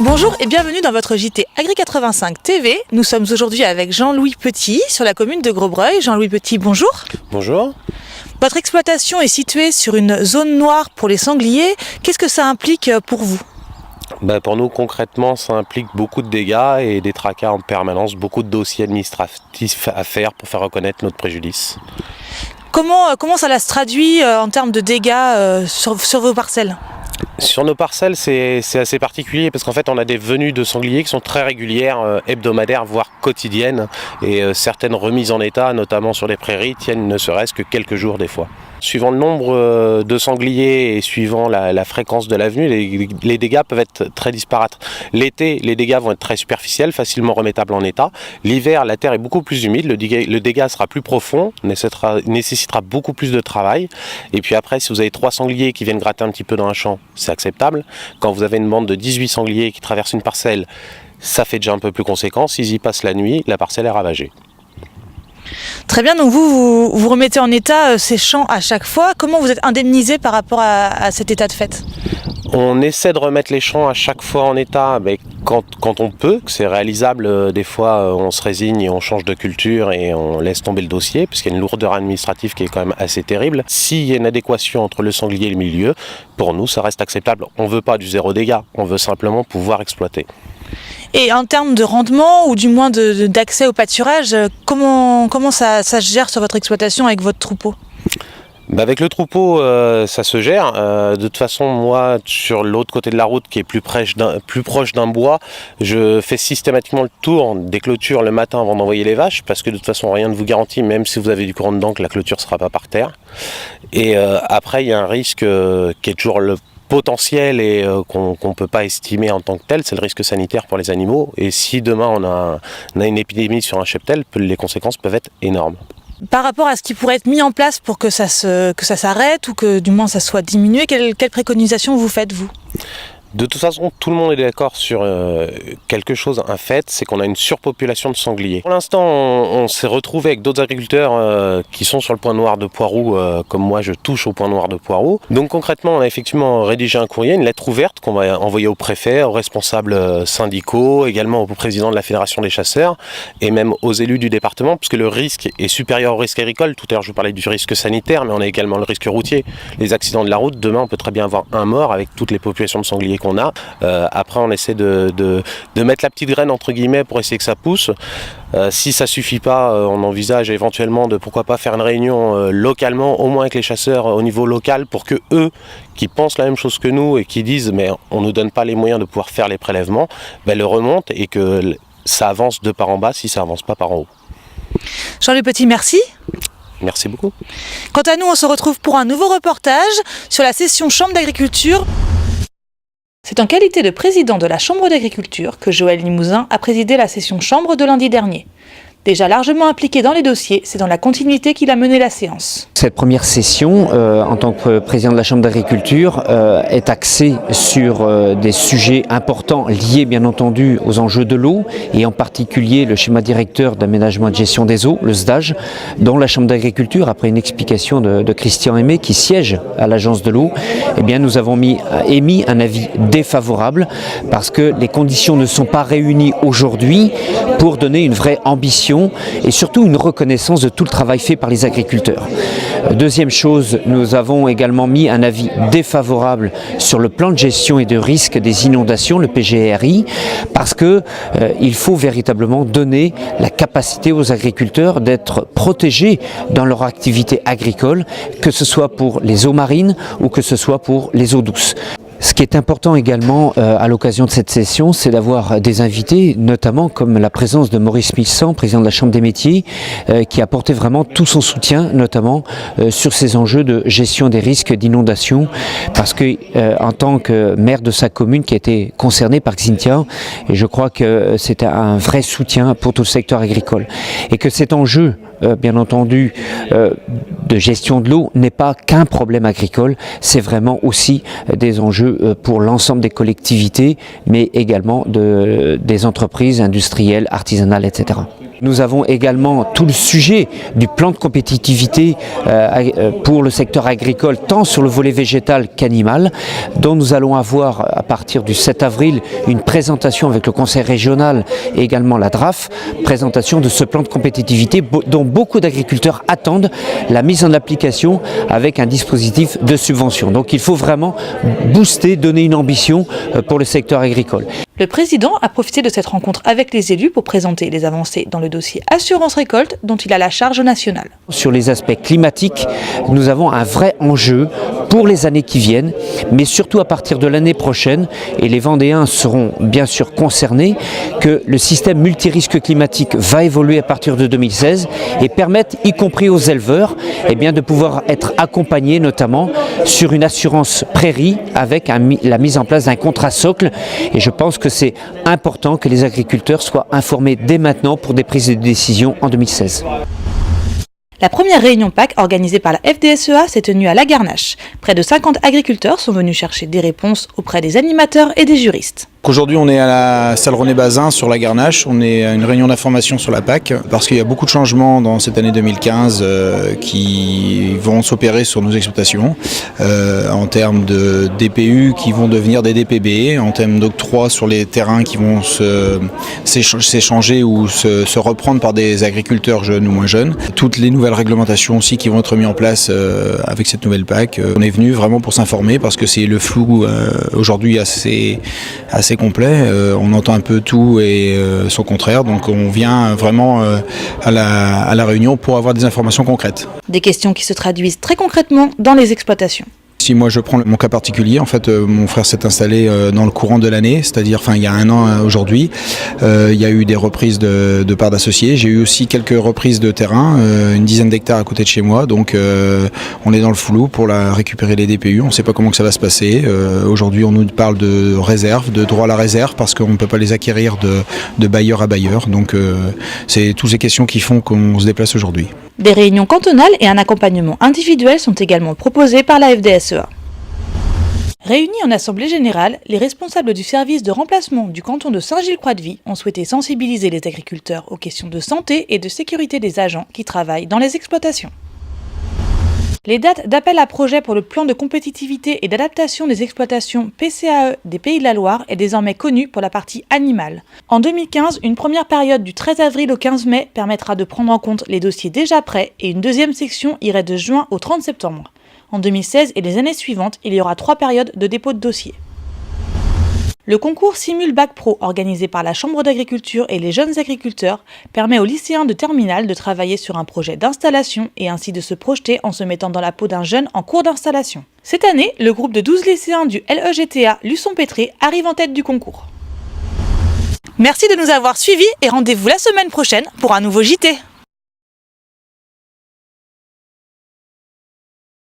Bonjour et bienvenue dans votre JT Agri85 TV. Nous sommes aujourd'hui avec Jean-Louis Petit sur la commune de Grosbreuil. Jean-Louis Petit, bonjour. Bonjour. Votre exploitation est située sur une zone noire pour les sangliers. Qu'est-ce que ça implique pour vous ? Pour nous, concrètement, ça implique beaucoup de dégâts et des tracas en permanence, beaucoup de dossiers administratifs à faire pour faire reconnaître notre préjudice. Comment ça se traduit en termes de dégâts sur vos parcelles ? Sur nos parcelles, c'est assez particulier parce qu'en fait, on a des venues de sangliers qui sont très régulières, hebdomadaires, voire quotidiennes. Et certaines remises en état, notamment sur les prairies, tiennent ne serait-ce que quelques jours des fois. Suivant le nombre de sangliers et suivant la fréquence de la venue, les dégâts peuvent être très disparates. L'été, les dégâts vont être très superficiels, facilement remettables en état. L'hiver, la terre est beaucoup plus humide, le dégât sera plus profond, nécessitera beaucoup plus de travail. Et puis après, si vous avez 3 sangliers qui viennent gratter un petit peu dans un champ, c'est acceptable. Quand vous avez une bande de 18 sangliers qui traversent une parcelle, ça fait déjà un peu plus conséquent. S'ils y passent la nuit, la parcelle est ravagée. Très bien, donc vous remettez en état ces champs à chaque fois. Comment vous êtes indemnisé par rapport à cet état de fait ? On essaie de remettre les champs à chaque fois en état quand on peut, que c'est réalisable. Des fois, on se résigne et on change de culture et on laisse tomber le dossier, parce qu'il y a une lourdeur administrative qui est quand même assez terrible. S'il y a une adéquation entre le sanglier et le milieu, pour nous, ça reste acceptable. On ne veut pas du zéro dégât, on veut simplement pouvoir exploiter. Et en termes de rendement, ou du moins d'accès au pâturage, comment ça se gère sur votre exploitation avec votre troupeau ? Avec le troupeau, ça se gère. De toute façon, moi, sur l'autre côté de la route, qui est plus proche d'un bois, je fais systématiquement le tour des clôtures le matin avant d'envoyer les vaches, parce que de toute façon, rien ne vous garantit, même si vous avez du courant dedans, que la clôture ne sera pas par terre. Et après, il y a un risque qui est toujours le potentiel et qu'on ne peut pas estimer en tant que tel, c'est le risque sanitaire pour les animaux. Et si demain on a une épidémie sur un cheptel, les conséquences peuvent être énormes. Par rapport à ce qui pourrait être mis en place pour que ça s'arrête ou que du moins ça soit diminué, quelle préconisation vous faites, vous ? De toute façon, tout le monde est d'accord sur quelque chose, un fait, c'est qu'on a une surpopulation de sangliers. Pour l'instant, on s'est retrouvé avec d'autres agriculteurs qui sont sur le point noir de Poiroux, comme moi je touche au point noir de Poiroux. Donc concrètement, on a effectivement rédigé un courrier, une lettre ouverte qu'on va envoyer au préfet, aux responsables syndicaux, également au président de la Fédération des chasseurs et même aux élus du département, puisque le risque est supérieur au risque agricole. Tout à l'heure, je vous parlais du risque sanitaire, mais on a également le risque routier. Les accidents de la route, demain, on peut très bien avoir un mort avec toutes les populations de sangliers qu'on a. Après on essaie de mettre la petite graine entre guillemets pour essayer que ça pousse. Si ça suffit pas, on envisage éventuellement de pourquoi pas faire une réunion localement, au moins avec les chasseurs au niveau local, pour que eux qui pensent la même chose que nous et qui disent mais on nous donne pas les moyens de pouvoir faire les prélèvements, le remontent et que ça avance de par en bas si ça avance pas par en haut. Jean-Louis Petit, merci. Merci beaucoup. Quant à nous, on se retrouve pour un nouveau reportage sur la session Chambre d'agriculture. C'est en qualité de président de la Chambre d'agriculture que Joël Limousin a présidé la session Chambre de lundi dernier. Déjà largement impliqué dans les dossiers, c'est dans la continuité qu'il a mené la séance. Cette première session, en tant que président de la Chambre d'agriculture, est axée sur des sujets importants liés bien entendu aux enjeux de l'eau et en particulier le schéma directeur d'aménagement et de gestion des eaux, le SDAGE, dont la Chambre d'agriculture, après une explication de Christian Aimé qui siège à l'agence de l'eau, nous avons émis un avis défavorable parce que les conditions ne sont pas réunies aujourd'hui pour donner une vraie ambition et surtout une reconnaissance de tout le travail fait par les agriculteurs. Deuxième chose, nous avons également mis un avis défavorable sur le plan de gestion et de risque des inondations, le PGRI, parce que il faut véritablement donner la capacité aux agriculteurs d'être protégés dans leur activité agricole, que ce soit pour les eaux marines ou que ce soit pour les eaux douces. Ce qui est important également à l'occasion de cette session, c'est d'avoir des invités, notamment comme la présence de Maurice Milsan, président de la Chambre des métiers, qui a apporté vraiment tout son soutien, notamment sur ces enjeux de gestion des risques d'inondation, parce que en tant que maire de sa commune qui a été concernée par Xynthia, et je crois que c'était un vrai soutien pour tout le secteur agricole, et que cet enjeu bien entendu de gestion de l'eau n'est pas qu'un problème agricole, c'est vraiment aussi des enjeux pour l'ensemble des collectivités, mais également des entreprises industrielles, artisanales, etc. Nous avons également tout le sujet du plan de compétitivité pour le secteur agricole, tant sur le volet végétal qu'animal, dont nous allons avoir à partir du 7 avril une présentation avec le Conseil régional et également la DRAF, présentation de ce plan de compétitivité dont beaucoup d'agriculteurs attendent la mise en application avec un dispositif de subvention. Donc il faut vraiment booster, donner une ambition pour le secteur agricole. Le président a profité de cette rencontre avec les élus pour présenter les avancées dans le dossier assurance récolte dont il a la charge nationale. Sur les aspects climatiques, nous avons un vrai enjeu pour les années qui viennent, mais surtout à partir de l'année prochaine, et les Vendéens seront bien sûr concernés, que le système multirisque climatique va évoluer à partir de 2016 et permettre, y compris aux éleveurs, de pouvoir être accompagnés notamment sur une assurance prairie avec la mise en place d'un contrat socle. Et je pense que c'est important que les agriculteurs soient informés dès maintenant pour des prises de décision en 2016. La première réunion PAC organisée par la FDSEA s'est tenue à La Garnache. Près de 50 agriculteurs sont venus chercher des réponses auprès des animateurs et des juristes. Aujourd'hui, on est à la salle René Bazin sur La Garnache. On est à une réunion d'information sur la PAC parce qu'il y a beaucoup de changements dans cette année 2015 qui vont s'opérer sur nos exploitations en termes de DPU qui vont devenir des DPB, en termes d'octroi sur les terrains qui vont s'échanger ou se reprendre par des agriculteurs jeunes ou moins jeunes. Toutes les nouvelles réglementations aussi qui vont être mises en place avec cette nouvelle PAC. On est venu vraiment pour s'informer parce que c'est le flou aujourd'hui assez complet, on entend un peu tout et son contraire, donc on vient vraiment à la réunion pour avoir des informations concrètes. Des questions qui se traduisent très concrètement dans les exploitations. Si moi je prends mon cas particulier, en fait mon frère s'est installé dans le courant de l'année, c'est-à-dire il y a un an aujourd'hui. Il y a eu des reprises de parts d'associés, j'ai eu aussi quelques reprises de terrain, une dizaine d'hectares à côté de chez moi, donc on est dans le flou pour récupérer les DPU, on ne sait pas comment que ça va se passer. Aujourd'hui on nous parle de réserve, de droit à la réserve, parce qu'on ne peut pas les acquérir de bailleur à bailleur, donc c'est toutes ces questions qui font qu'on se déplace aujourd'hui. Des réunions cantonales et un accompagnement individuel sont également proposés par la FDSEA. Réunis en assemblée générale, les responsables du service de remplacement du canton de Saint-Gilles-Croix-de-Vie ont souhaité sensibiliser les agriculteurs aux questions de santé et de sécurité des agents qui travaillent dans les exploitations. Les dates d'appel à projet pour le plan de compétitivité et d'adaptation des exploitations PCAE des Pays de la Loire est désormais connue pour la partie animale. En 2015, une première période du 13 avril au 15 mai permettra de prendre en compte les dossiers déjà prêts et une deuxième section irait de juin au 30 septembre. En 2016 et les années suivantes, il y aura 3 périodes de dépôt de dossiers. Le concours Simul Bac Pro organisé par la Chambre d'agriculture et les jeunes agriculteurs permet aux lycéens de terminale de travailler sur un projet d'installation et ainsi de se projeter en se mettant dans la peau d'un jeune en cours d'installation. Cette année, le groupe de 12 lycéens du LEGTA Luçon-Pétré arrive en tête du concours. Merci de nous avoir suivis et rendez-vous la semaine prochaine pour un nouveau JT.